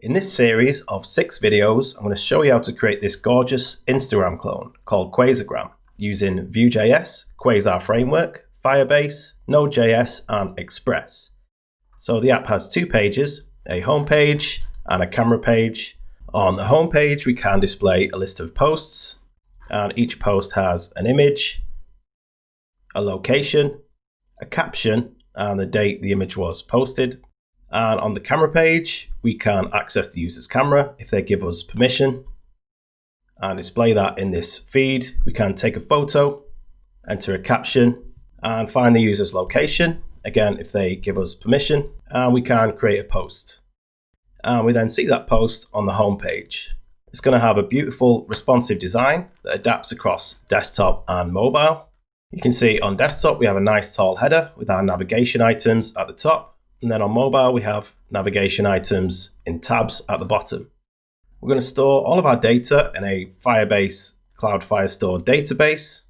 In this series of 6 videos, I'm going to show you how to create this gorgeous Instagram clone called Quasargram using vue.js, Quasar Framework, Firebase, Node.js and Express. So the app has 2 pages, a home page and a camera page. On the home page, we can display a list of posts, and each post has an image, a location, a caption, and the date the image was posted. And on the camera page, we can access the user's camera if they give us permission and display that in this feed. We can take a photo, enter a caption, and find the user's location, again, if they give us permission, and we can create a post. And we then see that post on the home page. It's going to have a beautiful responsive design that adapts across desktop and mobile. You can see on desktop, we have a nice tall header with our navigation items at the top. And then on mobile, we have navigation items in tabs at the bottom. We're going to store all of our data in a Firebase Cloud Firestore database.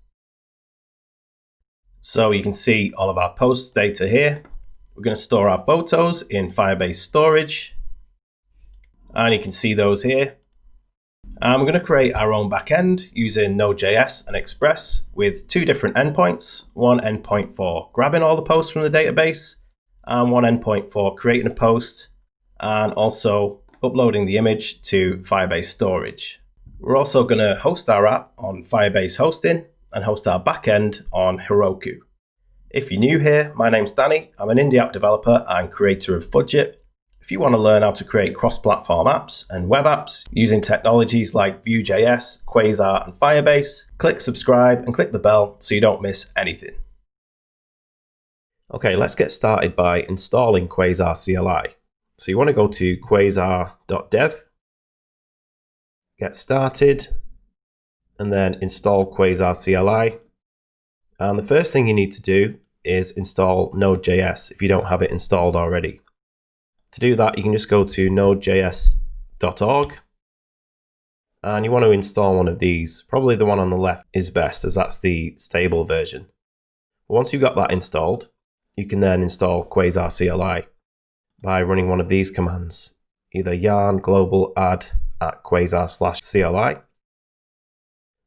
So you can see all of our posts data here. We're going to store our photos in Firebase Storage. And you can see those here. And we're going to create our own backend using Node.js and Express with 2 different endpoints. One endpoint for grabbing all the posts from the database, and one endpoint for creating a post and also uploading the image to Firebase Storage. We're also going to host our app on Firebase hosting and host our backend on Heroku. If you're new here, my name's Danny. I'm an indie app developer and creator of Fudget. If you want to learn how to create cross-platform apps and web apps using technologies like vue.js, Quasar and Firebase, click subscribe and click the bell so you don't miss anything. Okay, let's get started by installing Quasar CLI. So you want to go to quasar.dev, get started, and then install Quasar CLI. And the first thing you need to do is install Node.js if you don't have it installed already. To do that, you can just go to nodejs.org, and you want to install one of these. Probably the one on the left is best, as that's the stable version. Once you've got that installed, you can then install Quasar CLI by running one of these commands, either yarn global add at quasar/CLI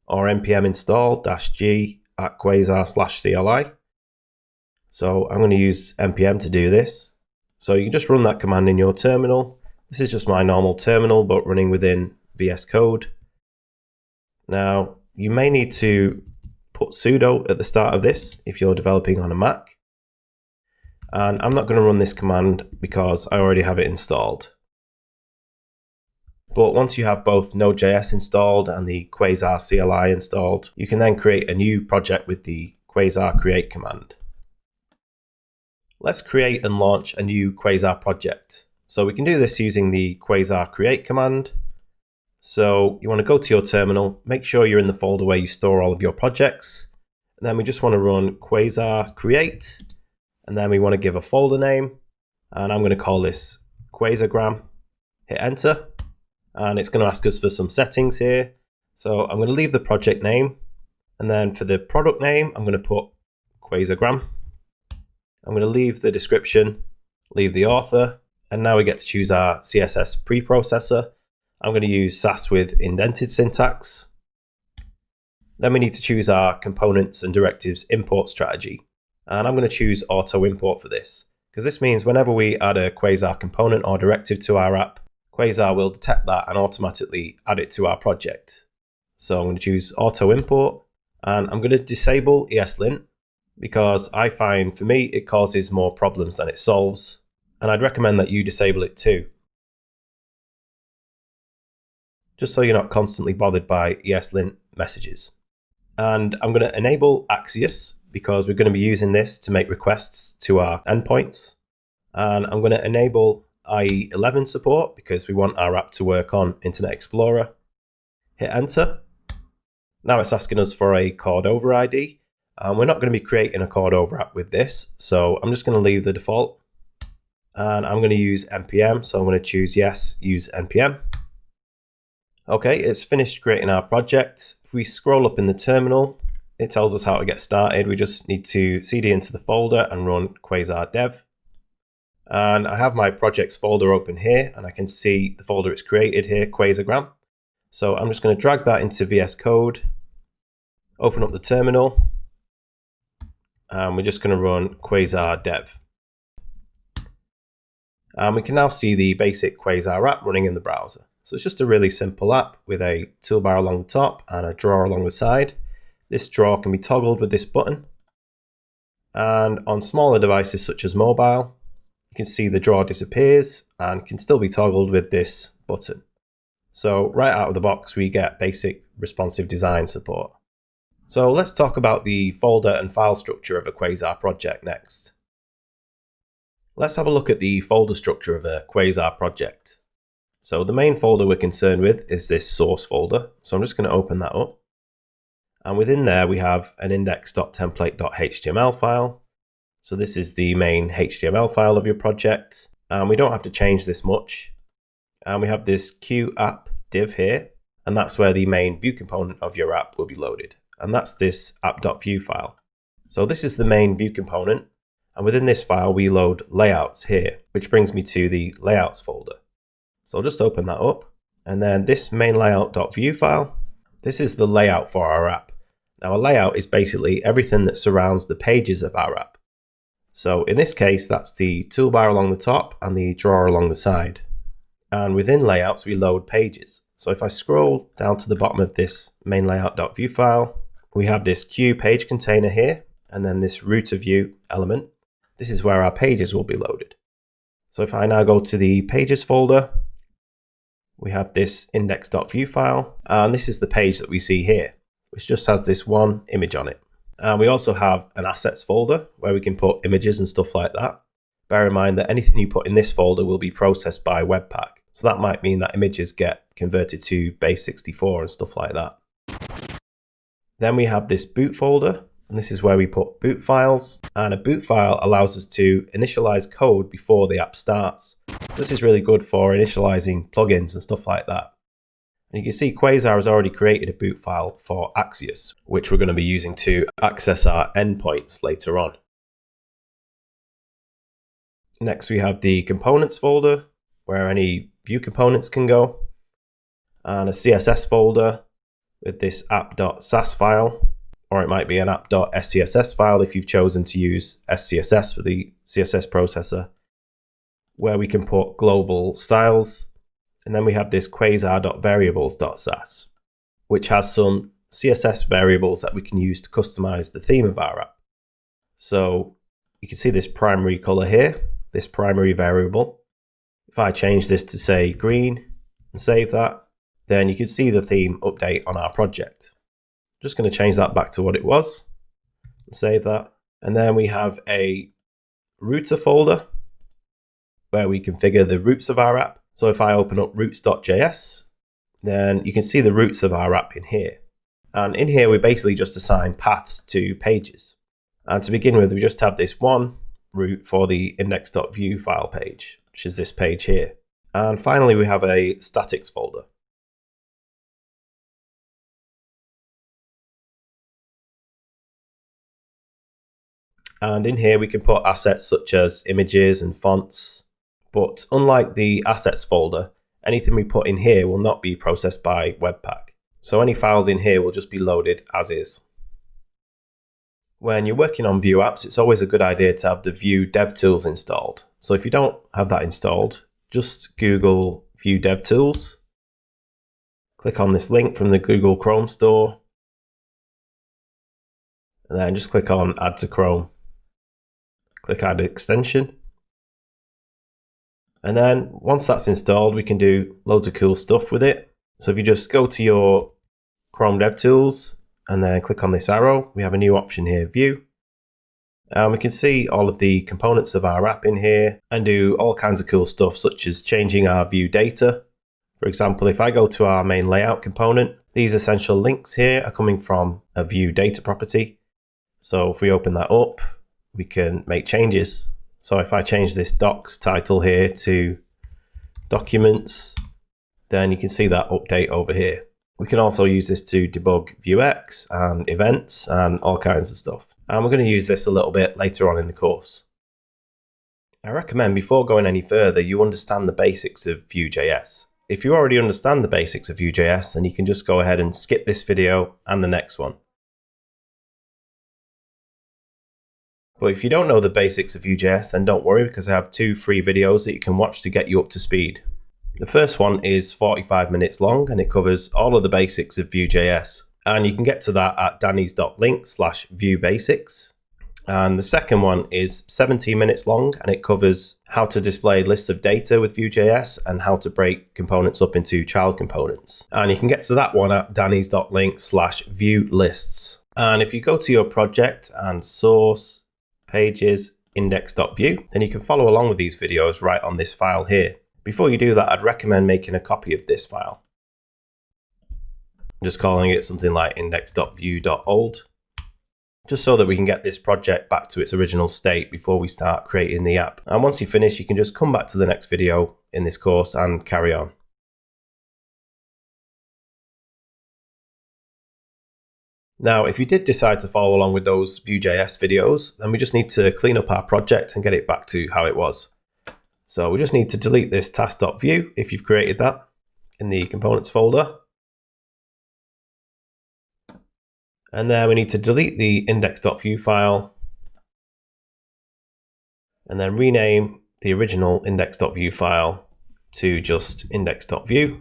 or npm install -g at quasar/CLI. So I'm going to use npm to do this. So you can just run that command in your terminal. This is just my normal terminal, but running within VS Code. Now, you may need to put sudo at the start of this if you're developing on a Mac. And I'm not going to run this command because I already have it installed. But once you have both Node.js installed and the Quasar CLI installed, you can then create a new project with the Quasar Create command. Let's create and launch a new Quasar project. So we can do this using the Quasar Create command. So you want to go to your terminal, make sure you're in the folder where you store all of your projects. And then we just want to run Quasar Create. And then we want to give a folder name, and I'm going to call this Quasargram. Hit enter, and it's going to ask us for some settings here. So I'm going to leave the project name, and then for the product name, I'm going to put Quasargram. I'm going to leave the description, leave the author, and now we get to choose our CSS Preprocessor. I'm going to use Sass with indented syntax. Then we need to choose our components and directives import strategy. And I'm going to choose auto import for this, because this means whenever we add a Quasar component or directive to our app, Quasar will detect that and automatically add it to our project. So I'm going to choose auto import, and I'm going to disable ESLint because I find for me it causes more problems than it solves, and I'd recommend that you disable it too, just so you're not constantly bothered by ESLint messages. And I'm going to enable Axios, because we're going to be using this to make requests to our endpoints. And I'm going to enable IE11 support because we want our app to work on Internet Explorer. Hit enter. Now it's asking us for a chord over ID. And we're not going to be creating a chord over app with this. So I'm just going to leave the default. And I'm going to use npm. So I'm going to choose yes, use npm. Okay, it's finished creating our project. If we scroll up in the terminal, it tells us how to get started. We just need to cd into the folder and run Quasar dev. And I have my projects folder open here, and I can see the folder it's created here, Quasar. So I'm just going to drag that into VS Code, open up the terminal, and we're just going to run Quasar dev. And we can now see the basic Quasar app running in the browser. So it's just a really simple app with a toolbar along the top and a drawer along the side. This drawer can be toggled with this button. And on smaller devices such as mobile, you can see the drawer disappears and can still be toggled with this button. So right out of the box, we get basic responsive design support. So let's talk about the folder and file structure of a Quasar project next. Let's have a look at the folder structure of a Quasar project. So the main folder we're concerned with is this source folder. So I'm just going to open that up. And within there, we have an index.template.html file. So this is the main HTML file of your project. And we don't have to change this much. And we have this Q app div here. And that's where the main view component of your app will be loaded. And that's this app.view file. So this is the main view component. And within this file, we load layouts here, which brings me to the layouts folder. So I'll just open that up. And then this main layout.view file, this is the layout for our app. Now a layout is basically everything that surrounds the pages of our app. So in this case, that's the toolbar along the top and the drawer along the side. And within layouts, we load pages. So if I scroll down to the bottom of this main layout.view file, we have this Q page container here, and then this root of view element. This is where our pages will be loaded. So if I now go to the pages folder, we have this index.view file, and this is the page that we see here, which just has this one image on it. And we also have an assets folder where we can put images and stuff like that. Bear in mind that anything you put in this folder will be processed by Webpack. So that might mean that images get converted to base64 and stuff like that. Then we have this boot folder, and this is where we put boot files. And a boot file allows us to initialize code before the app starts. So this is really good for initializing plugins and stuff like that. And you can see Quasar has already created a boot file for Axios, which we're going to be using to access our endpoints later on. Next, we have the components folder, where any view components can go, and a CSS folder with this app.sas file, or it might be an app.scss file if you've chosen to use SCSS for the CSS processor, where we can put global styles. And then we have this quasar.variables.sas, which has some CSS variables that we can use to customize the theme of our app. So you can see this primary color here, this primary variable. If I change this to say green and save that, then you can see the theme update on our project. I'm just going to change that back to what it was and save that. And then we have a router folder where we configure the routes of our app. So if I open up routes.js, then you can see the routes of our app in here. And in here, we basically just assign paths to pages. And to begin with, we just have this one route for the index.view file page, which is this page here. And finally, we have a statics folder. And in here, we can put assets such as images and fonts. But unlike the assets folder, anything we put in here will not be processed by Webpack. So any files in here will just be loaded as is. When you're working on Vue apps, it's always a good idea to have the Vue DevTools installed. So if you don't have that installed, just Google Vue DevTools. Click on this link from the Google Chrome store. And then just click on Add to Chrome. Click Add Extension. And then once that's installed, we can do loads of cool stuff with it. So if you just go to your Chrome DevTools and then click on this arrow, we have a new option here, View. And we can see all of the components of our app in here and do all kinds of cool stuff, such as changing our view data. For example, if I go to our main layout component, these essential links here are coming from a view data property. So if we open that up, we can make changes. So if I change this docs title here to documents, then you can see that update over here. We can also use this to debug Vuex and events and all kinds of stuff. And we're going to use this a little bit later on in the course. I recommend before going any further, you understand the basics of Vue.js. If you already understand the basics of Vue.js, then you can just go ahead and skip this video and the next one. But if you don't know the basics of Vue.js, then don't worry, because I have 2 free videos that you can watch to get you up to speed. The first one is 45 minutes long and it covers all of the basics of Vue.js. And you can get to that at dannys.link/viewbasics. And the second one is 17 minutes long and it covers how to display lists of data with Vue.js and how to break components up into child components. And you can get to that one at dannys.link/viewlists. And if you go to your project and source, pages, index.vue, then you can follow along with these videos right on this file here. Before you do that, I'd recommend making a copy of this file. I'm just calling it something like index.vue.old. Just so that we can get this project back to its original state before we start creating the app. And once you finish, you can just come back to the next video in this course and carry on. Now, if you did decide to follow along with those Vue.js videos, then we just need to clean up our project and get it back to how it was. So we just need to delete this task.vue if you've created that in the components folder. And then we need to delete the index.vue file and then rename the original index.vue file to just index.vue.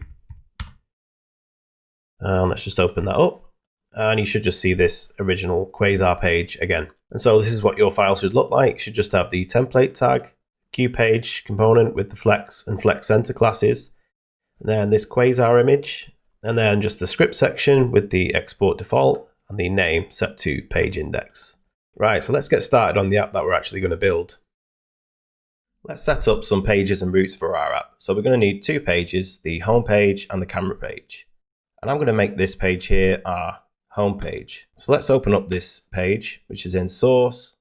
Let's just open that up and you should just see this original Quasar page again. And so this is what your file should look like. It should just have the template tag, QPage component with the flex and flex center classes, and then this Quasar image, and then just the script section with the export default and the name set to page index. Right, so let's get started on the app that we're actually going to build. Let's set up some pages and routes for our app. So we're going to need 2 pages, the home page and the camera page. And I'm going to make this page here our home page. So let's open up this page, which is in source,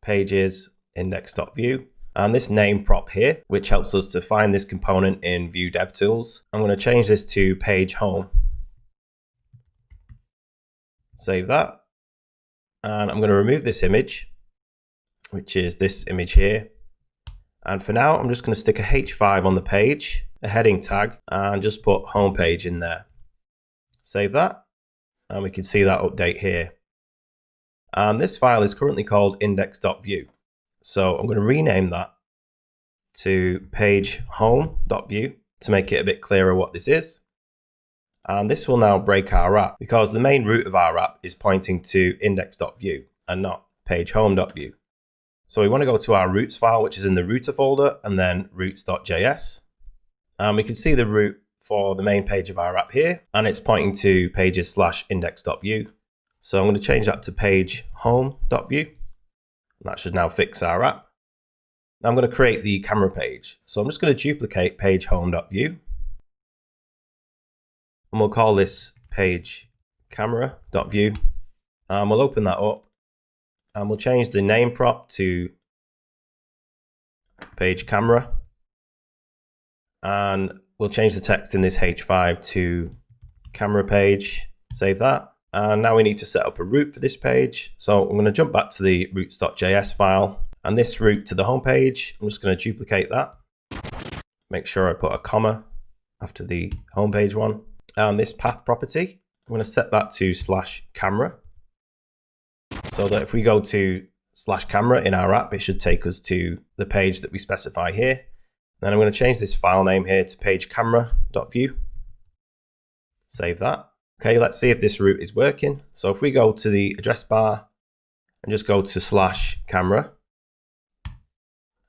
pages, index.vue. And this name prop here, which helps us to find this component in Vue DevTools. I'm going to change this to page home. Save that. And I'm going to remove this image, which is this image here. And for now, I'm just going to stick a H5 on the page, a heading tag, and just put home page in there. Save that. And we can see that update here. And this file is currently called index.vue. So I'm going to rename that to page home.vue to make it a bit clearer what this is. And this will now break our app because the main root of our app is pointing to index.vue and not page home.vue. So we want to go to our roots file, which is in the router folder, and then roots.js. And we can see the root for the main page of our app here, and it's pointing to pages/index.vue. So I'm going to change that to page home.vue. That should now fix our app. Now I'm going to create the camera page. So I'm just going to duplicate page home.vue. And we'll call this page camera.vue. And we'll open that up. And we'll change the name prop to page camera. And we'll change the text in this H5 to camera page. Save that. And now we need to set up a route for this page. So I'm going to jump back to the roots.js file. And this route to the home page, I'm just going to duplicate that. Make sure I put a comma after the home page one. And this path property, I'm going to set that to /camera. So that if we go to /camera in our app, it should take us to the page that we specify here. Then I'm going to change this file name here to pagecamera.vue. Save that. Okay, let's see if this route is working. So if we go to the address bar and just go to /camera,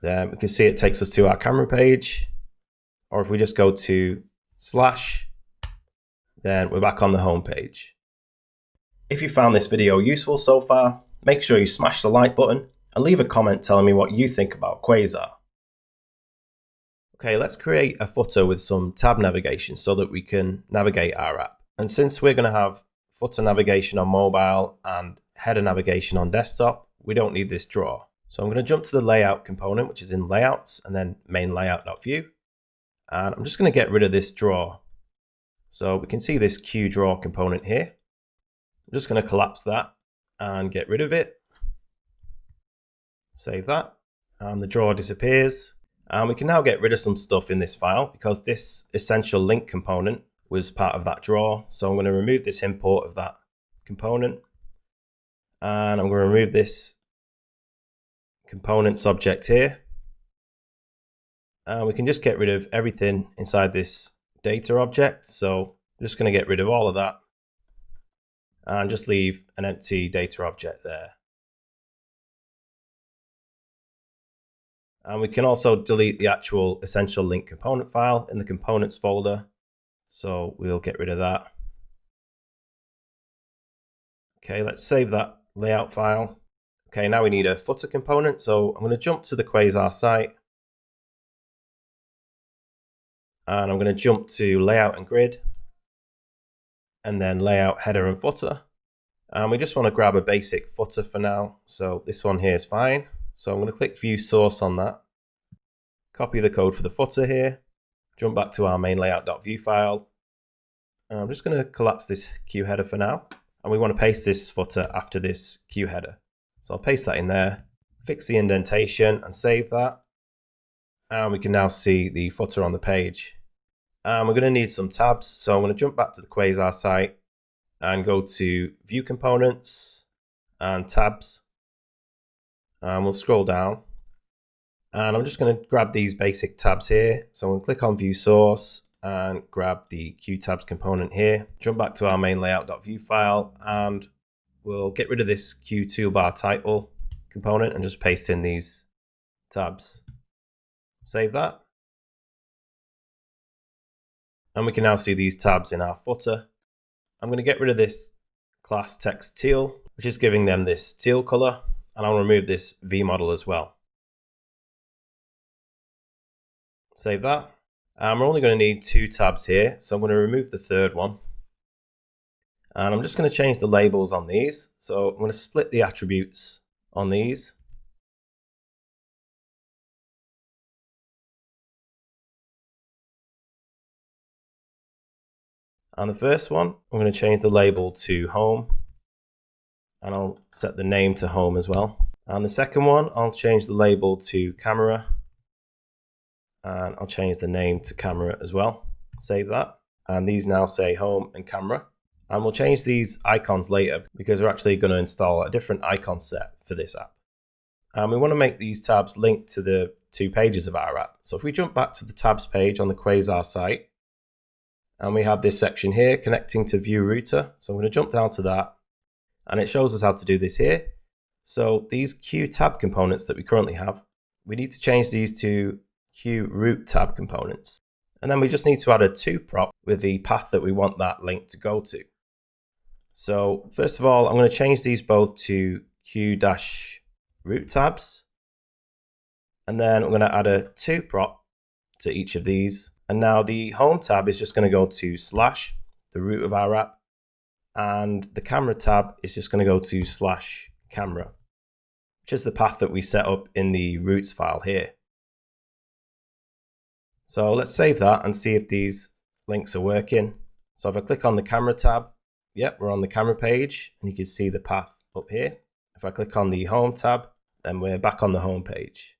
then we can see it takes us to our camera page. Or if we just go to /, then we're back on the home page. If you found this video useful so far, make sure you smash the like button and leave a comment telling me what you think about Quasar. Okay, let's create a footer with some tab navigation so that we can navigate our app. And since we're going to have footer navigation on mobile and header navigation on desktop, we don't need this drawer. So I'm going to jump to the layout component, which is in layouts and then main layout.vue. And I'm just going to get rid of this drawer. So we can see this QDraw component here. I'm just going to collapse that and get rid of it. Save that. and the drawer disappears. And we can now get rid of some stuff in this file because this essential link component was part of that drawer. So I'm going to remove this import of that component, and I'm going to remove this components object here. And we can just get rid of everything inside this data object. So I'm just going to get rid of all of that and just leave an empty data object there. And we can also delete the actual essential link component file in the components folder. So we'll get rid of that. Okay, let's save that layout file. Okay, now we need a footer component. So I'm going to jump to the Quasar site. And I'm going to jump to layout and grid. And then layout, header and footer. And we just want to grab a basic footer for now. So this one here is fine. So I'm going to click view source on that. Copy the code for the footer here. Jump back to our main layout.vue file. And I'm just going to collapse this Q header for now. And we want to paste this footer after this Q header. So I'll paste that in there, fix the indentation and save that. And we can now see the footer on the page. And we're going to need some tabs. So I'm going to jump back to the Quasar site and go to View Components and Tabs. And we'll scroll down. And I'm just going to grab these basic tabs here. So I'm going to click on View Source and grab the Q tabs component here. Jump back to our main layout.vue file and we'll get rid of this Q toolbar title component and just paste in these tabs. Save that. And we can now see these tabs in our footer. I'm going to get rid of this class text teal, which is giving them this teal color. And I'll remove this V model as well. Save that. We're only going to need 2 tabs here. So I'm going to remove the third one. And I'm just going to change the labels on these. So I'm going to split the attributes on these. On the first one, I'm going to change the label to home. And I'll set the name to home as well. And the second one, I'll change the label to camera. And I'll change the name to camera as well. Save that. And these now say home and camera. And we'll change these icons later because we're actually going to install a different icon set for this app. And we want to make these tabs link to the 2 pages of our app. So if we jump back to the tabs page on the Quasar site, and we have this section here connecting to Vue router. So I'm going to jump down to that. And it shows us how to do this here. So these Q tab components that we currently have, we need to change these to Q root tab components. And then we just need to add a to prop with the path that we want that link to go to. So first of all, I'm going to change these both to Q-root tabs. And then I'm going to add a to prop to each of these. And now the home tab is just going to go to / the root of our app. And the camera tab is just going to go to / camera, which is the path that we set up in the roots file here. So let's save that and see if these links are working. So if I click on the camera tab, yep, we're on the camera page and you can see the path up here. If I click on the home tab, then we're back on the home page.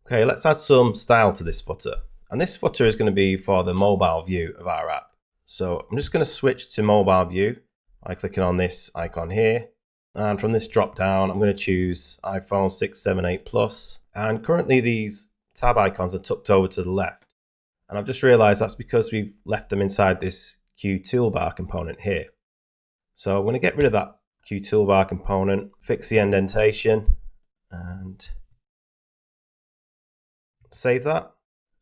Okay, let's add some style to this footer. And this footer is going to be for the mobile view of our app. So I'm just going to switch to mobile view by clicking on this icon here. And from this drop down, I'm going to choose iPhone 6, 7, 8 Plus. And currently these tab icons are tucked over to the left. And I've just realized that's because we've left them inside this Q toolbar component here. So I'm going to get rid of that Q toolbar component, fix the indentation, and save that.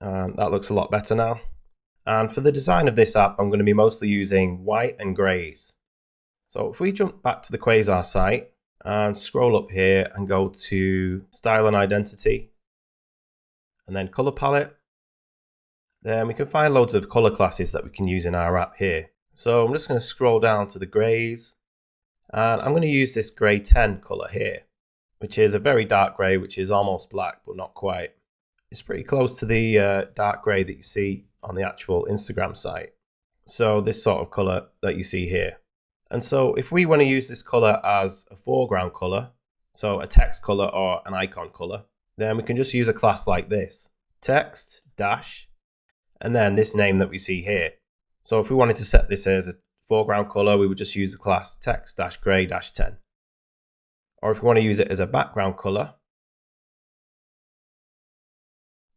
And that looks a lot better now. And for the design of this app, I'm going to be mostly using white and grays. So if we jump back to the Quasar site and scroll up here and go to Style and Identity, and then Color Palette, then we can find loads of color classes that we can use in our app here. So I'm just going to scroll down to the grays, and I'm going to use this gray 10 color here, which is a very dark gray, which is almost black, but not quite. It's pretty close to the dark gray that you see on the actual Instagram site. So this sort of color that you see here. And so if we want to use this color as a foreground color, so a text color or an icon color, then we can just use a class like this, text dash, and then this name that we see here. So if we wanted to set this as a foreground color, we would just use the class text-gray-10. Or if we want to use it as a background color,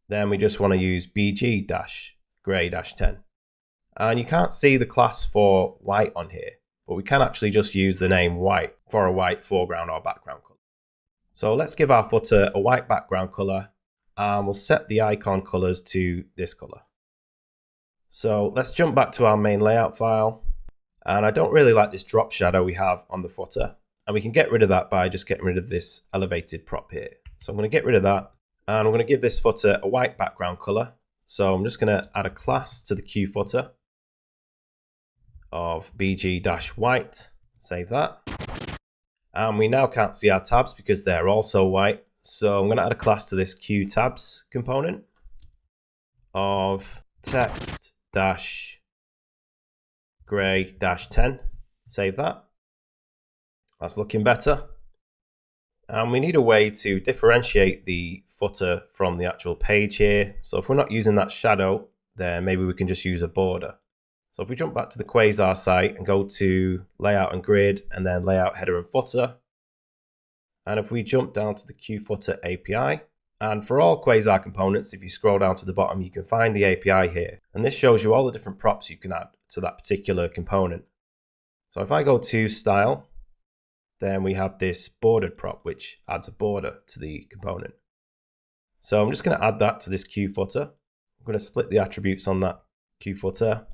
then we just want to use bg-gray-10. And you can't see the class for white on here, but we can actually just use the name white for a white foreground or background color. So let's give our footer a white background color, and we'll set the icon colors to this color. So let's jump back to our main layout file. And I don't really like this drop shadow we have on the footer. And we can get rid of that by just getting rid of this elevated prop here. So I'm going to get rid of that. And I'm going to give this footer a white background color. So I'm just going to add a class to the Q footer of bg-white. Save that. And we now can't see our tabs because they're also white. So I'm going to add a class to this Q tabs component of text-gray-10. Save that. That's looking better. And we need a way to differentiate the footer from the actual page here. So if we're not using that shadow, then maybe we can just use a border. So if we jump back to the Quasar site and go to layout and grid and then layout header and footer. And if we jump down to the QFooter API, and for all Quasar components, if you scroll down to the bottom, you can find the API here. And this shows you all the different props you can add to that particular component. So if I go to style, then we have this bordered prop, which adds a border to the component. So I'm just going to add that to this QFooter. I'm going to split the attributes on that QFooter.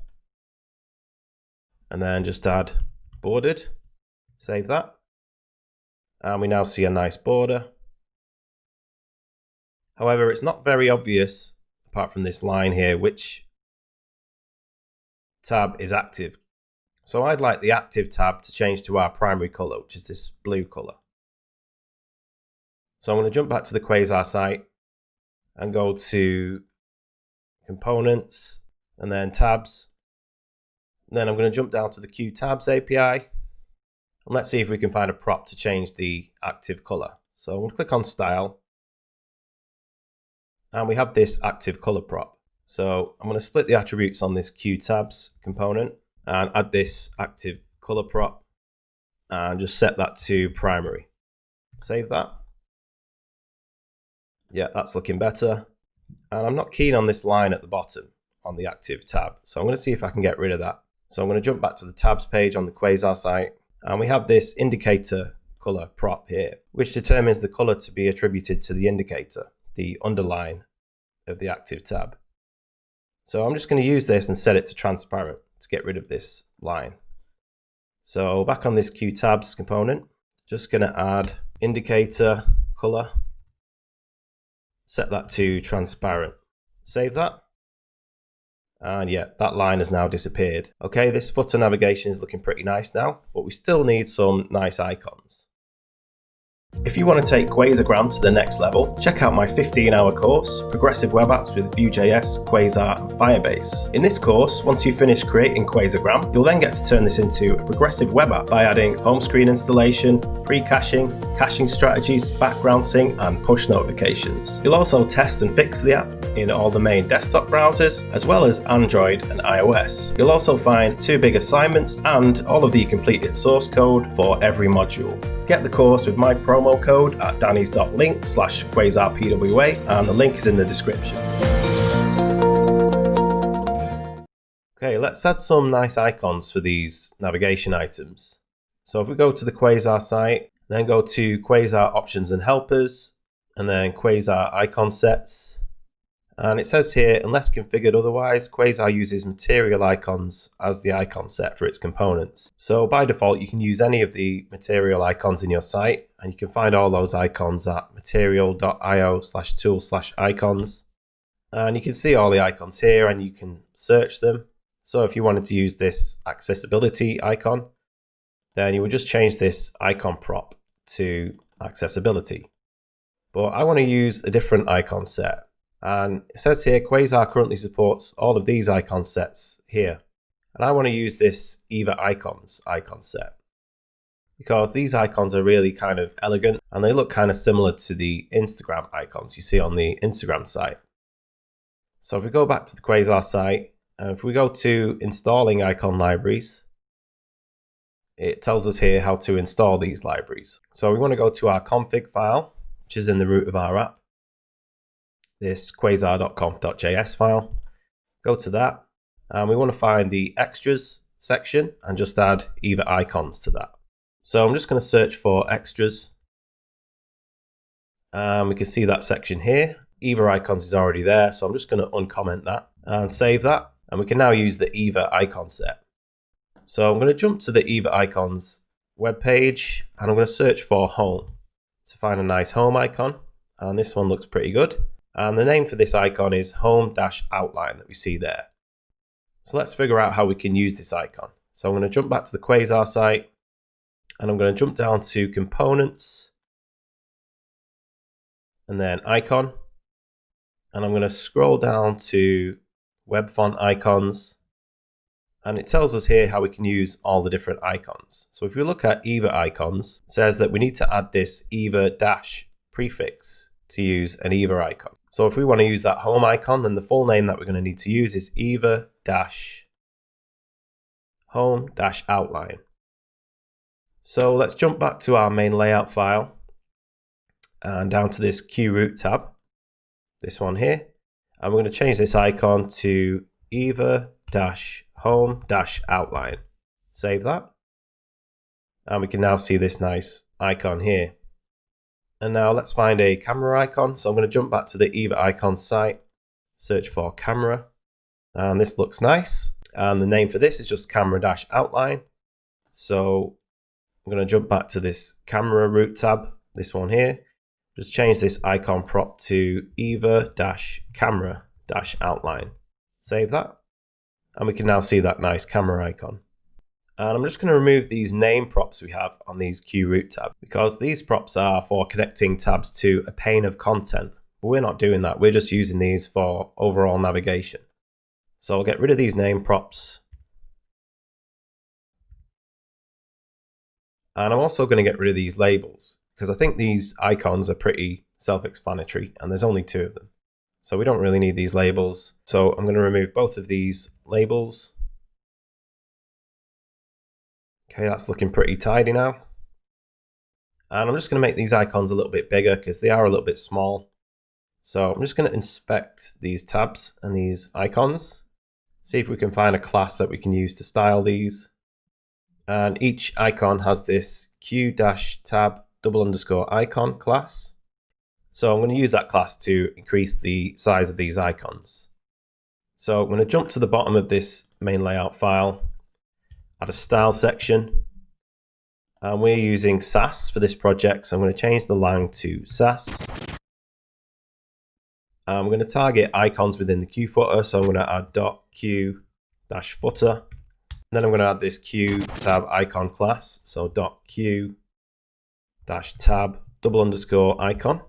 And then just add bordered. Save that. And we now see a nice border. However, it's not very obvious, apart from this line here, which tab is active. So I'd like the active tab to change to our primary color, which is this blue color. So I'm going to jump back to the Quasar site and go to components and then tabs. And then I'm going to jump down to the Q tabs API. And let's see if we can find a prop to change the active color. So I'm going to click on style. And we have this active color prop. So I'm going to split the attributes on this Q tabs component and add this active color prop and just set that to primary. Save that. Yeah, that's looking better. And I'm not keen on this line at the bottom on the active tab. So I'm going to see if I can get rid of that. So I'm going to jump back to the tabs page on the Quasar site. And we have this indicator color prop here, which determines the color to be attributed to the indicator, the underline of the active tab. So I'm just going to use this and set it to transparent to get rid of this line. So back on this Q tabs component, just going to add indicator color, set that to transparent, save that. And yeah, that line has now disappeared. Okay, this footer navigation is looking pretty nice now, but we still need some nice icons. If you want to take Quasargram to the next level, check out my 15-hour course, Progressive Web Apps with Vue.js, Quasar and Firebase. In this course, once you finish creating Quasargram, you'll then get to turn this into a progressive web app by adding home screen installation, pre-caching, caching strategies, background sync and push notifications. You'll also test and fix the app in all the main desktop browsers, as well as Android and iOS. You'll also find 2 big assignments and all of the completed source code for every module. Get the course with my promo code at dannys.link/QuasarPWA, and the link is in the description. Okay, let's add some nice icons for these navigation items. So if we go to the Quasar site, then go to Quasar options and helpers, and then Quasar icon sets. And it says here, unless configured otherwise, Quasar uses material icons as the icon set for its components. So by default, you can use any of the material icons in your site, and you can find all those icons at material.io/tool/icons. And you can see all the icons here and you can search them. So if you wanted to use this accessibility icon, then you would just change this icon prop to accessibility. But I want to use a different icon set. And it says here, Quasar currently supports all of these icon sets here. And I want to use this Either Icons icon set. because these icons are really kind of elegant and they look kind of similar to the Instagram icons you see on the Instagram site. So if we go back to the Quasar site, and if we go to installing icon libraries, it tells us here how to install these libraries. So we want to go to our config file, which is in the root of our app, this quasar.conf.js file. Go to that, and we want to find the extras section and just add Eva icons to that. So I'm just going to search for extras, and we can see that section here. Eva icons is already there, so I'm just going to uncomment that and save that, and we can now use the Eva icon set. So I'm going to jump to the Eva icons webpage, and I'm going to search for home to find a nice home icon, and this one looks pretty good. And the name for this icon is home-outline that we see there. So let's figure out how we can use this icon. So I'm going to jump back to the Quasar site, and I'm going to jump down to components and then icon, and I'm going to scroll down to web font icons, and it tells us here how we can use all the different icons. So if we look at Eva icons, it says that we need to add this Eva dash prefix to use an Eva icon. So if we want to use that home icon, then the full name that we're going to need to use is Eva dash home dash outline. So let's jump back to our main layout file and down to this Q root tab, this one here, and we're going to change this icon to Eva dash home dash outline. Save that, and we can now see this nice icon here. And now let's find a camera icon. So I'm going to jump back to the Eva icon site, search for camera, and this looks nice. And the name for this is just camera dash outline. So I'm going to jump back to this camera root tab, this one here. Just change this icon prop to Eva dash camera dash outline. Save that, and we can now see that nice camera icon. And I'm just going to remove these name props we have on these Q root tabs, because these props are for connecting tabs to a pane of content. But we're not doing that. We're just using these for overall navigation. So I'll get rid of these name props. And I'm also going to get rid of these labels, because I think these icons are pretty self-explanatory and there's only 2 of them. So we don't really need these labels. So I'm going to remove both of these labels. Okay, that's looking pretty tidy now. And I'm just going to make these icons a little bit bigger because they are a little bit small. So I'm just going to inspect these tabs and these icons, see if we can find a class that we can use to style these. And each icon has this q-tab _icon class. So I'm going to use that class to increase the size of these icons. So I'm going to jump to the bottom of this main layout file, add a style section, and we're using Sass for this project, so I'm going to change the lang to Sass. I'm going to target icons within the Q footer, so I'm going to add .q-footer. Then I'm going to add this q-tab icon class, so .q-tab _icon.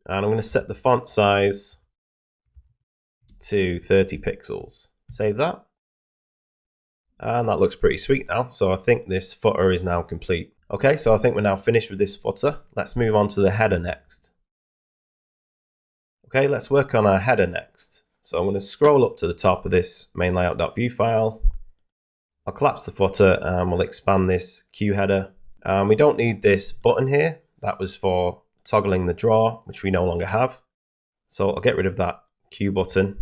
And I'm going to set the font size to 30 pixels. Save that. And that looks pretty sweet now. So I think this footer is now complete. Okay, so I think we're now finished with this footer. Let's move on to the header next. Okay, let's work on our header next. So I'm going to scroll up to the top of this main layout.vue file. I'll collapse the footer and we'll expand this Q header. We don't need this button here. That was for toggling the draw, which we no longer have. So I'll get rid of that Q button.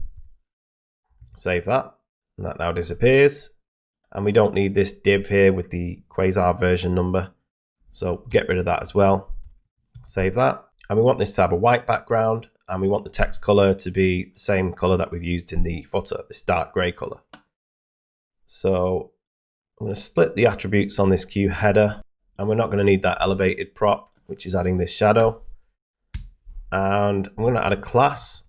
Save that. And that now disappears. And we don't need this div here with the Quasar version number. So get rid of that as well. Save that. And we want this to have a white background, and we want the text color to be the same color that we've used in the footer, this dark gray color. So I'm going to split the attributes on this Q header, and we're not going to need that elevated prop, which is adding this shadow. And I'm going to add a class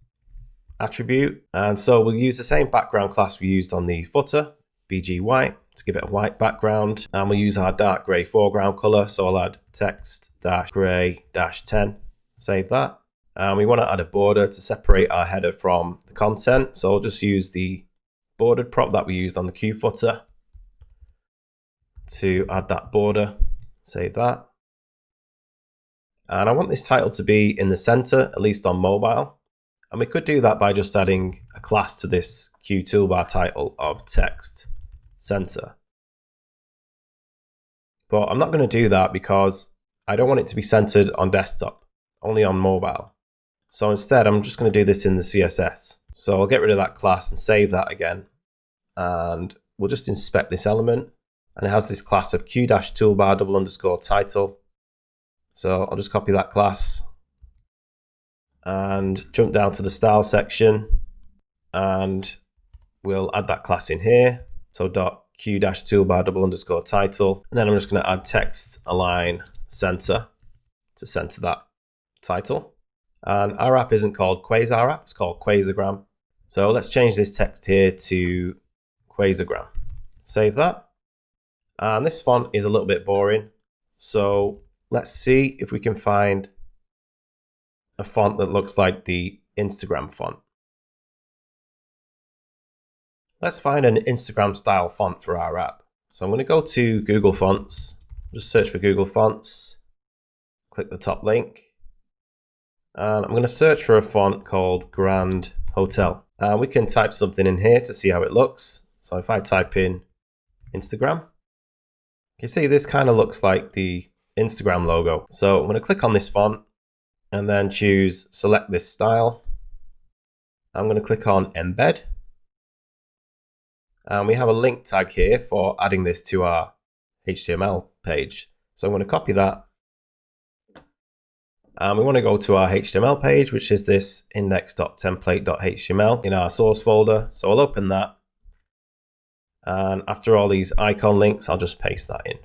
attribute. And so we'll use the same background class we used on the footer, BG white, to give it a white background, and we'll use our dark gray foreground color. So I'll add text-gray-10, save that. And we want to add a border to separate our header from the content. So I'll just use the bordered prop that we used on the Q footer. to add that border. Save that. And I want this title to be in the center, at least on mobile. And we could do that by just adding a class to this Q toolbar title of text center. But I'm not going to do that because I don't want it to be centered on desktop, only on mobile. So instead, I'm just going to do this in the CSS. So I'll get rid of that class and save that again. And we'll just inspect this element. And it has this class of Q-toolbar _title. So I'll just copy that class and jump down to the style section. And we'll add that class in here. So .q-toolbar _title. And then I'm just going to add text align center to center that title. And our app isn't called Quasar app, it's called Quasargram. So let's change this text here to Quasargram. Save that. And this font is a little bit boring. So let's see if we can find a font that looks like the Instagram font. Let's find an Instagram style font for our app. So I'm going to go to Google Fonts, just search for Google Fonts, click the top link. And I'm going to search for a font called Grand Hotel. And we can type something in here to see how it looks. So if I type in Instagram, you see this kind of looks like the Instagram logo. So I'm going to click on this font and then choose select this style. I'm going to click on embed. And we have a link tag here for adding this to our HTML page. So I'm going to copy that. And we want to go to our HTML page, which is this index.template.html in our source folder. So I'll open that. And after all these icon links, I'll just paste that in.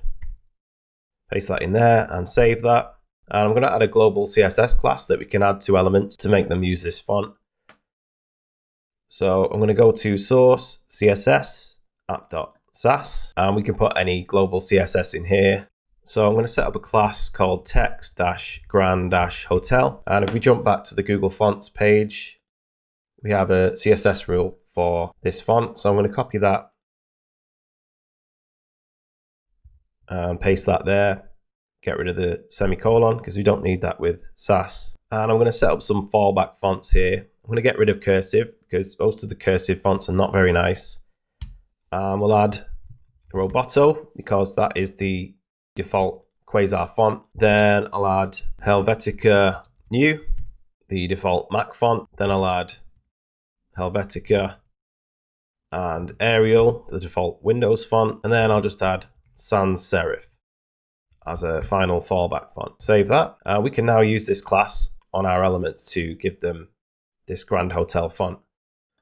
Paste that in there and save that. And I'm going to add a global CSS class that we can add to elements to make them use this font. So I'm going to go to source CSS app.sass, and we can put any global CSS in here. So I'm going to set up a class called text-grand-hotel. And if we jump back to the Google Fonts page, we have a CSS rule for this font. So I'm going to copy that and paste that there. Get rid of the semicolon because we don't need that with Sass. And I'm going to set up some fallback fonts here. I'm going to get rid of cursive because most of the cursive fonts are not very nice. We'll add Roboto because that is the default Quasar font. Then I'll add Helvetica New, the default Mac font. Then I'll add Helvetica and Arial, the default Windows font. And then I'll just add sans serif as a final fallback font. Save that. We can now use this class on our elements to give them this Grand Hotel font.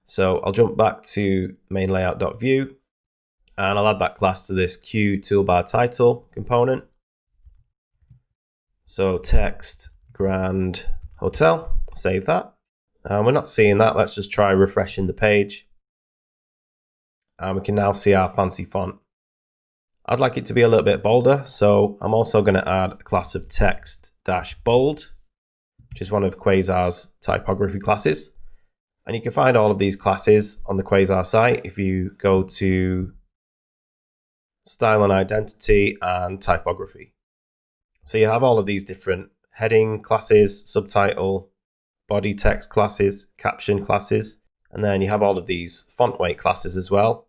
So I'll jump back to main layout.vue and I'll add that class to this Q toolbar title component. So text Grand Hotel, save that. We're not seeing that. Let's just try refreshing the page. And we can now see our fancy font. I'd like it to be a little bit bolder, so I'm also going to add a class of text-bold, which is one of Quasar's typography classes. And you can find all of these classes on the Quasar site if you go to Style and Identity and Typography. So you have all of these different heading classes, subtitle, body text classes, caption classes, and then you have all of these font weight classes as well.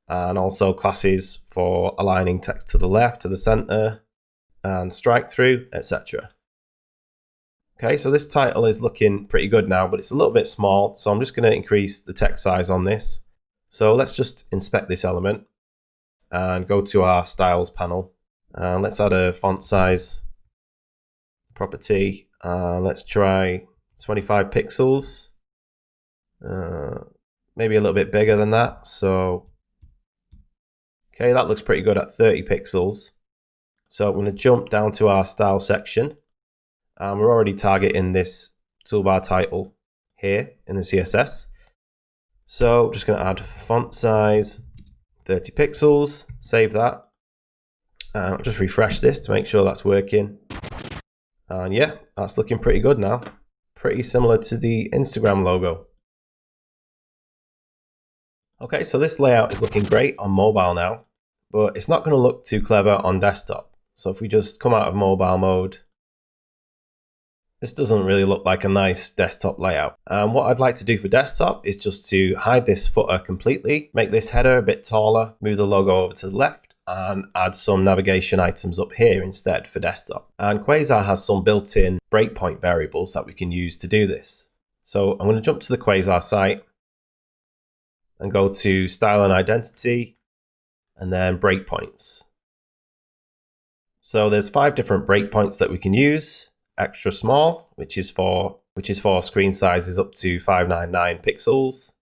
And also classes for aligning text to the left, to the center, and strike through, etc. Okay, so this title is looking pretty good now, but it's a little bit small. So I'm just going to increase the text size on this. So let's just inspect this element and go to our styles panel. And let's add a font size property. Let's try 25 pixels. Maybe a little bit bigger than that. So okay, that looks pretty good at 30 pixels. So I'm going to jump down to our style section. And we're already targeting this toolbar title here in the CSS. So just going to add font size 30 pixels, save that. I'll just refresh this to make sure that's working. And yeah, that's looking pretty good now. Pretty similar to the Instagram logo. Okay, so this layout is looking great on mobile now. but it's not going to look too clever on desktop. So if we just come out of mobile mode, this doesn't really look like a nice desktop layout. And what I'd like to do for desktop is just to hide this footer completely, make this header a bit taller, move the logo over to the left, and add some navigation items up here instead for desktop. And Quasar has some built-in breakpoint variables that we can use to do this. So I'm going to jump to the Quasar site and go to Style and Identity, and then Breakpoints. So there's 5 different breakpoints that we can use. Extra small, which is for screen sizes up to 599 pixels,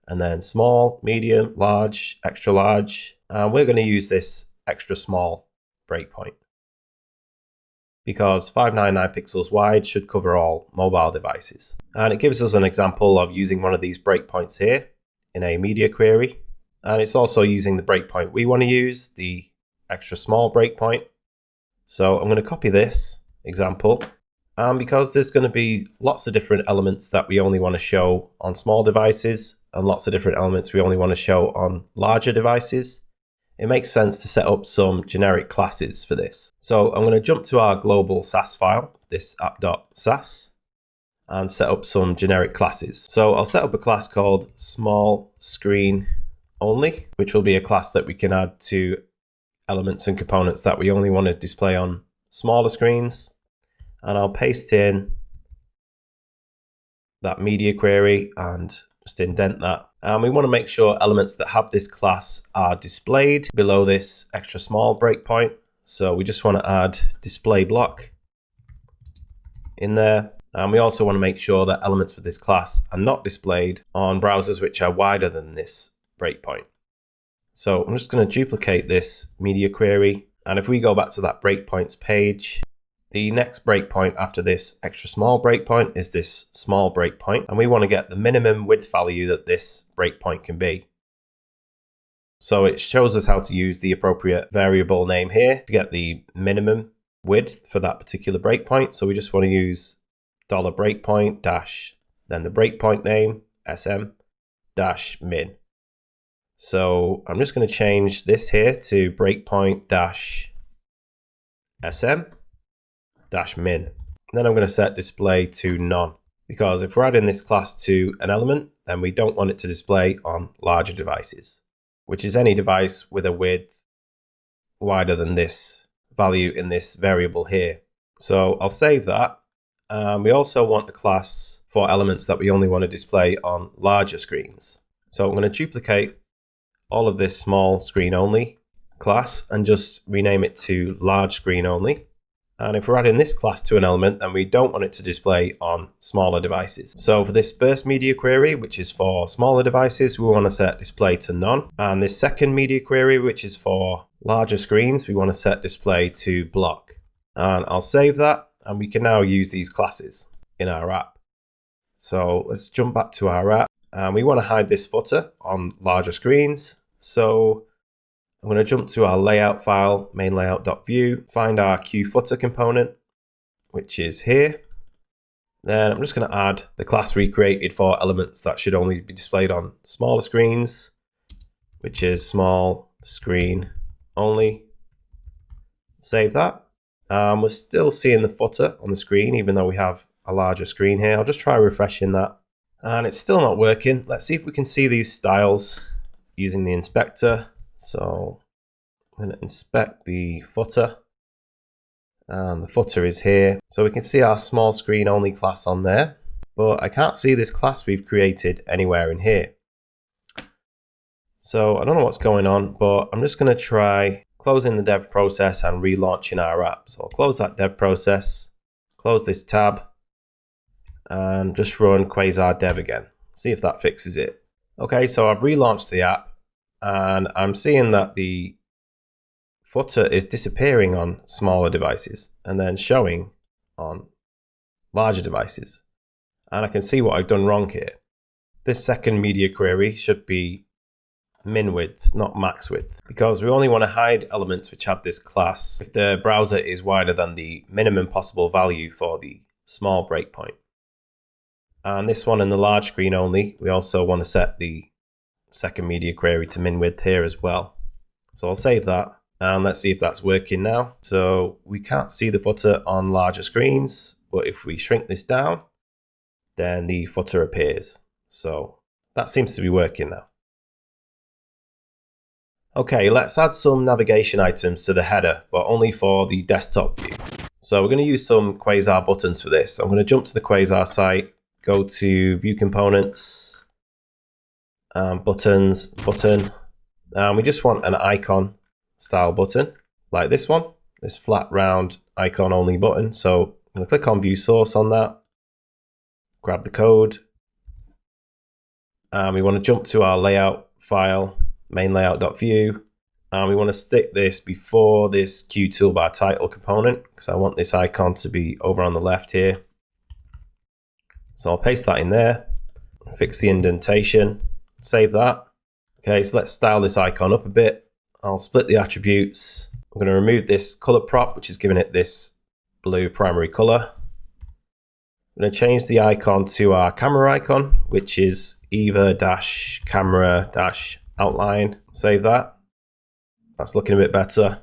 and then small, medium, large, extra large. And we're going to use this extra small breakpoint because 599 pixels wide should cover all mobile devices. And it gives us an example of using one of these breakpoints here in a media query. And it's also using the breakpoint we want to use, the extra small breakpoint. So I'm going to copy this example. And because there's going to be lots of different elements that we only want to show on small devices and lots of different elements we only want to show on larger devices, it makes sense to set up some generic classes for this. So I'm going to jump to our global Sass file, this app.sass, and set up some generic classes. So I'll set up a class called small screen only, which will be a class that we can add to elements and components that we only want to display on smaller screens. And I'll paste in that media query and just indent that. And we want to make sure elements that have this class are displayed below this extra small breakpoint. So we just want to add display block in there. And we also want to make sure that elements with this class are not displayed on browsers which are wider than this breakpoint. So I'm just going to duplicate this media query. And if we go back to that breakpoints page, the next breakpoint after this extra small breakpoint is this small breakpoint, and we want to get the minimum width value that this breakpoint can be. So it shows us how to use the appropriate variable name here to get the minimum width for that particular breakpoint. So we just want to use $breakpoint dash, then the breakpoint name, sm, dash min. So I'm just going to change this here to breakpoint dash sm dash min. And then I'm going to set display to none, because if we're adding this class to an element, then we don't want it to display on larger devices, which is any device with a width wider than this value in this variable here. So I'll save that. We also want the class for elements that we only want to display on larger screens. So I'm going to duplicate all of this small screen only class and just rename it to large screen only. And if we're adding this class to an element, then we don't want it to display on smaller devices. So for this first media query, which is for smaller devices, we want to set display to none. And this second media query, which is for larger screens, we want to set display to block. And I'll save that, and we can now use these classes in our app. So let's jump back to our app. And we want to hide this footer on larger screens. So I'm going to jump to our layout file, main layout.vue, find our QFooter component, which is here. Then I'm just going to add the class we created for elements that should only be displayed on smaller screens, which is small screen only. Save that. We're still seeing the footer on the screen, even though we have a larger screen here. I'll just try refreshing that. And it's still not working. Let's see if we can see these styles using the inspector. So I'm going to inspect the footer, and the footer is here. So we can see our small screen only class on there, but I can't see this class we've created anywhere in here. So I don't know what's going on, but I'm just going to try closing the dev process and relaunching our app. So I'll close that dev process, close this tab, and just run Quasar dev again. See if that fixes it. Okay, so I've relaunched the app, and I'm seeing that the footer is disappearing on smaller devices and then showing on larger devices. And I can see what I've done wrong here. This second media query should be min width, not max width, because we only want to hide elements which have this class if the browser is wider than the minimum possible value for the small breakpoint. And this one in the large screen only, we also want to set the second media query to min width here as well. So I'll save that and let's see if that's working now. So we can't see the footer on larger screens, but if we shrink this down, then the footer appears. So that seems to be working now. Okay, let's add some navigation items to the header, but only for the desktop view. So we're going to use some Quasar buttons for this. I'm going to jump to the Quasar site, go to View Components, Buttons, Button, and we just want an icon style button, like this one, this flat round icon only button. So I'm going to click on View Source on that, grab the code, and we want to jump to our layout file, main layout.view, and we want to stick this before this Q toolbar title component because I want this icon to be over on the left here. So I'll paste that in there, fix the indentation, save that. Okay, so let's style this icon up a bit. I'll split the attributes. I'm going to remove this color prop, which is giving it this blue primary color. I'm going to change the icon to our camera icon, which is either-camera-outline. Save that. That's looking a bit better.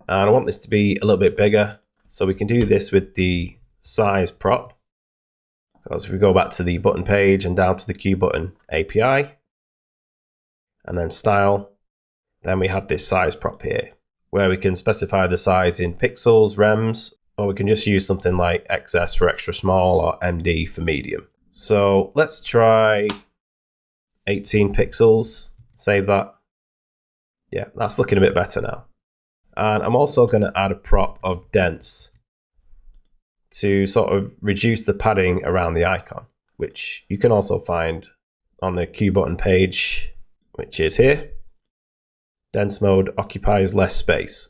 And I want this to be a little bit bigger. So we can do this with the size prop. Because if we go back to the button page and down to the Q button API, and then style, then we have this size prop here, where we can specify the size in pixels, rems, or we can just use something like XS for extra small or MD for medium. So let's try 18 pixels, save that. Yeah, that's looking a bit better now. And I'm also going to add a prop of dense to sort of reduce the padding around the icon, which you can also find on the Q button page, which is here. Dense mode occupies less space.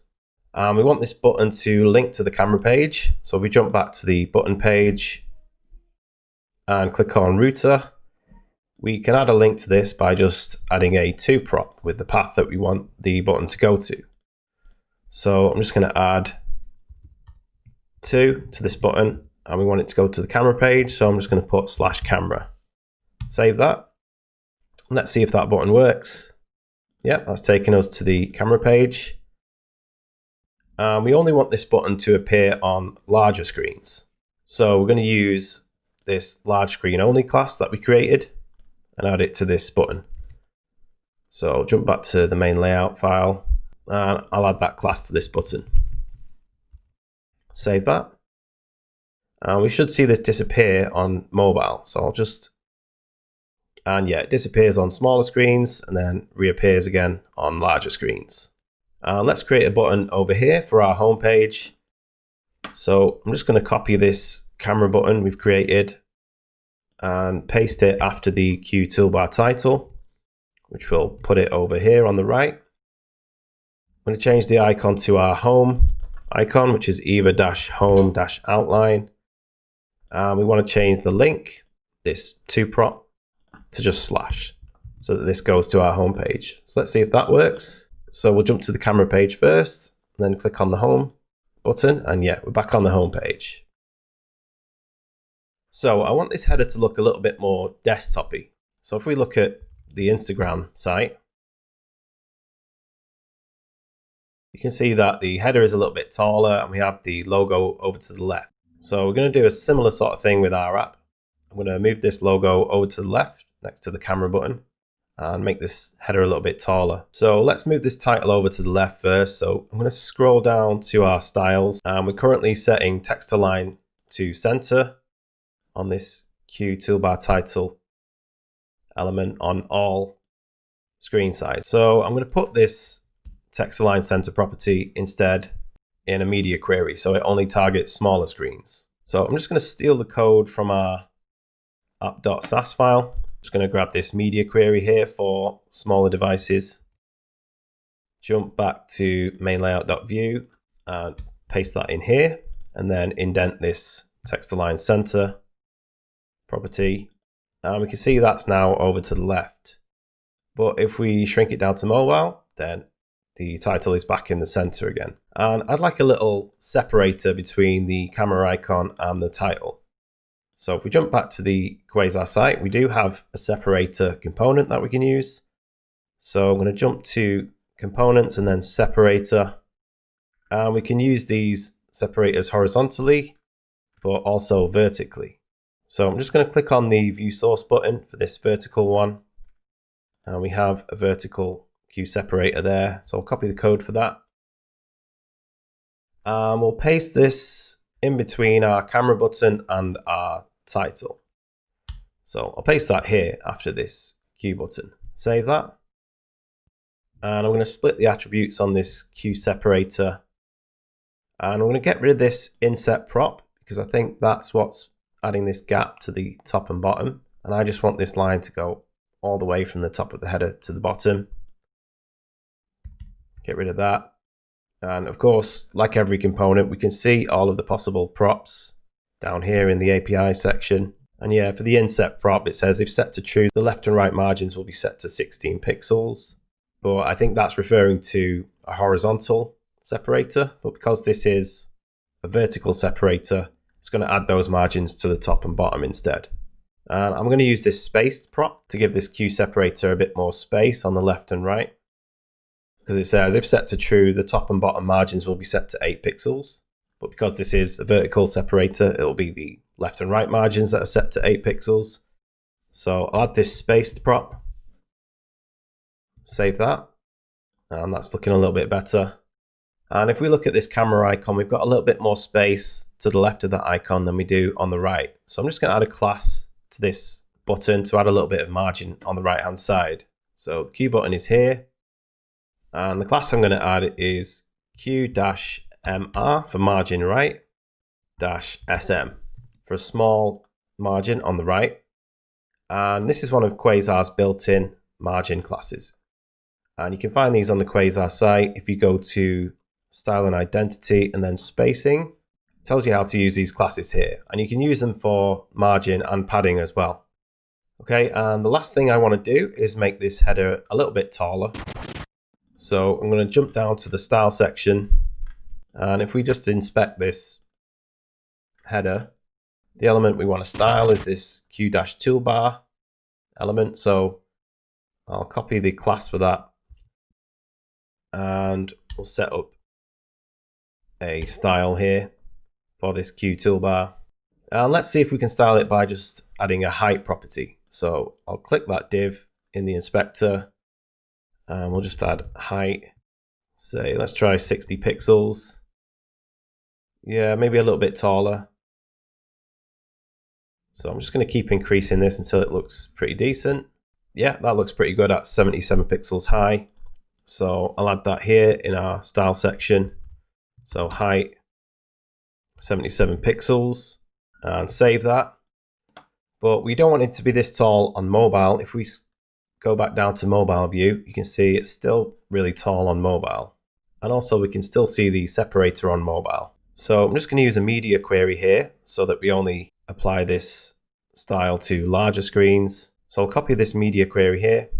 We want this button to link to the camera page. So if we jump back to the button page and click on router, we can add a link to this by just adding a to prop with the path that we want the button to go to. So I'm just going to add to this button, and we want it to go to the camera page. So I'm just going to put /camera. Save that. Let's see if that button works. Yeah, that's taking us to the camera page. We only want this button to appear on larger screens. So we're going to use this large screen only class that we created and add it to this button. So I'll jump back to the main layout file and I'll add that class to this button. Save that. We should see this disappear on mobile. So I'll just, and yeah, it disappears on smaller screens and then reappears again on larger screens. Let's create a button over here for our home page. So I'm just going to copy this camera button we've created and paste it after the Q toolbar title, which will put it over here on the right. I'm going to change the icon to our home icon, which is either-home-outline. We want to change the link, this to prop, to just slash, so that this goes to our home page. So let's see if that works. So we'll jump to the camera page first, and then click on the home button, and yeah, we're back on the home page. So I want this header to look a little bit more desktop-y. So if we look at the Instagram site, you can see that the header is a little bit taller and we have the logo over to the left. So we're going to do a similar sort of thing with our app. I'm going to move this logo over to the left next to the camera button and make this header a little bit taller. So let's move this title over to the left first. So I'm going to scroll down to our styles, and we're currently setting text align to center on this Q toolbar title element on all screen size. So I'm going to put this text align center property instead in a media query, so it only targets smaller screens. So I'm just going to steal the code from our app.sas file. I'm just going to grab this media query here for smaller devices, jump back to main layout.view and paste that in here, and then indent this text align center property. And we can see that's now over to the left. But if we shrink it down to mobile, then the title is back in the center again. And I'd like a little separator between the camera icon and the title. So if we jump back to the Quasar site, we do have a separator component that we can use. So I'm going to jump to components and then separator. And we can use these separators horizontally, but also vertically. So I'm just going to click on the view source button for this vertical one. And we have a vertical queue separator there. So I'll copy the code for that. We'll paste this in between our camera button and our title. So I'll paste that here after this queue button. Save that. And I'm going to split the attributes on this queue separator. And I'm going to get rid of this inset prop because I think that's what's adding this gap to the top and bottom. And I just want this line to go all the way from the top of the header to the bottom. Get rid of that. And of course, like every component, we can see all of the possible props down here in the API section. And yeah, for the inset prop, it says if set to true, the left and right margins will be set to 16 pixels. But I think that's referring to a horizontal separator. But because this is a vertical separator, it's going to add those margins to the top and bottom instead. And I'm going to use this spaced prop to give this queue separator a bit more space on the left and right. Because it says if set to true, the top and bottom margins will be set to 8 pixels. But because this is a vertical separator, it will be the left and right margins that are set to 8 pixels. So I'll add this spaced prop. Save that. And that's looking a little bit better. And if we look at this camera icon, we've got a little bit more space to the left of that icon than we do on the right. So I'm just going to add a class to this button to add a little bit of margin on the right hand side. So the Q button is here. And the class I'm going to add is Q-MR for margin right, -SM for a small margin on the right. And this is one of Quasar's built-in margin classes. And you can find these on the Quasar site. If you go to Style and Identity and then Spacing, it tells you how to use these classes here. And you can use them for margin and padding as well. Okay, and the last thing I want to do is make this header a little bit taller. So I'm going to jump down to the style section. And if we just inspect this header, the element we want to style is this Q-toolbar element. So I'll copy the class for that. And we'll set up a style here for this Q toolbar. And let's see if we can style it by just adding a height property. So I'll click that div in the inspector. And we'll just add height. Say, let's try 60 pixels. Yeah, maybe a little bit taller. So I'm just going to keep increasing this until it looks pretty decent. Yeah, that looks pretty good at 77 pixels high. So I'll add that here in our style section. So height, 77 pixels, and save that. But we don't want it to be this tall on mobile. If we go back down to mobile view, you can see it's still really tall on mobile. And also we can still see the separator on mobile. So I'm just going to use a media query here so that we only apply this style to larger screens. So I'll copy this media query here,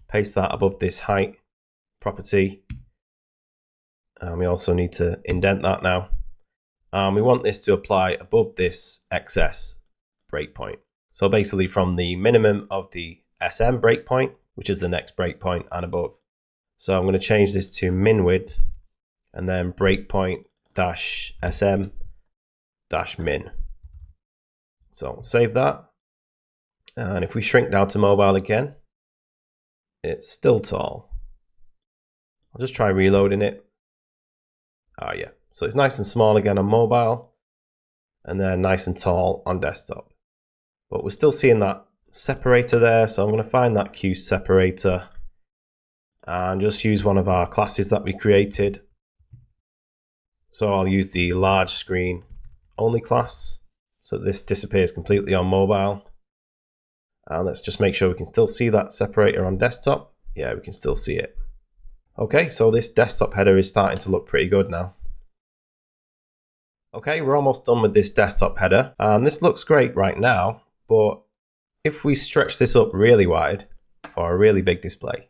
paste that above this height property. And we also need to indent that now. We want this to apply above this XS breakpoint. So basically from the minimum of the SM breakpoint, which is the next breakpoint, and above. So I'm going to change this to min width and then breakpoint -SM -min. So save that. And if we shrink down to mobile again, it's still tall. I'll just try reloading it. Ah, yeah. So it's nice and small again on mobile, and then nice and tall on desktop. But we're still seeing that separator there, so I'm going to find that Q separator and just use one of our classes that we created. So I'll use the large screen only class, so this disappears completely on mobile. And let's just make sure we can still see that separator on desktop. Yeah, we can still see it. Okay, so this desktop header is starting to look pretty good now. Okay, we're almost done with this desktop header. And this looks great right now, but if we stretch this up really wide for a really big display,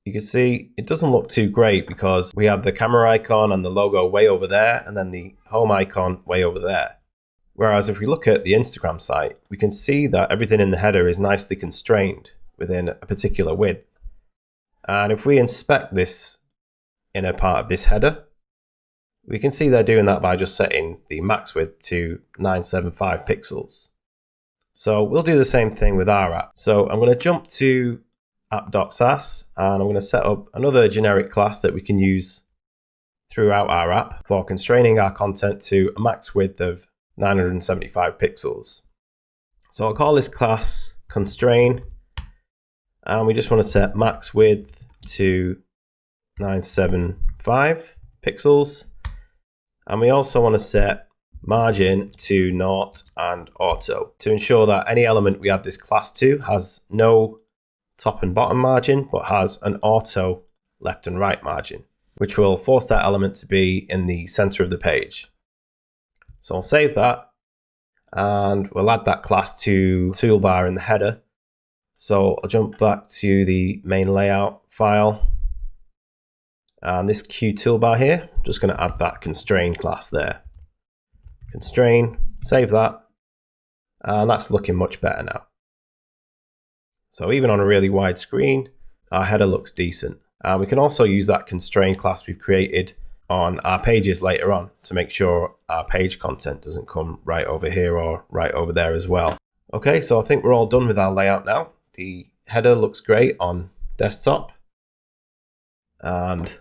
you can see it doesn't look too great because we have the camera icon and the logo way over there, and then the home icon way over there. Whereas if we look at the Instagram site, we can see that everything in the header is nicely constrained within a particular width. And if we inspect this inner part of this header, we can see they're doing that by just setting the max width to 975 pixels. So we'll do the same thing with our app. So I'm going to jump to app.sass and I'm going to set up another generic class that we can use throughout our app for constraining our content to a max width of 975 pixels. So I'll call this class constrain, and we just want to set max width to 975 pixels. And we also want to set margin to 0 and auto to ensure that any element we add this class to has no top and bottom margin, but has an auto left and right margin, which will force that element to be in the center of the page. So I'll save that and we'll add that class to toolbar in the header. So I'll jump back to the main layout file. And this Q toolbar here, I'm just going to add that constrain class there. Constrain, save that, and that's looking much better now. So even on a really wide screen, our header looks decent. We can also use that constrain class we've created on our pages later on to make sure our page content doesn't come right over here or right over there as well. Okay, so I think we're all done with our layout now. The header looks great on desktop, and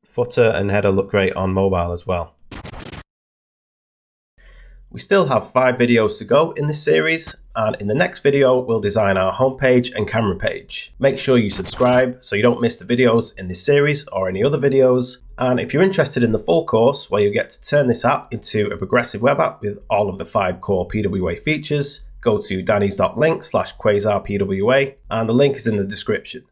footer and header look great on mobile as well. We still have 5 videos to go in this series, and in the next video we'll design our homepage and camera page. Make sure you subscribe so you don't miss the videos in this series or any other videos. And if you're interested in the full course where you get to turn this app into a progressive web app with all of the 5 core PWA features, go to dannys.link/QuasarPWA, and the link is in the description.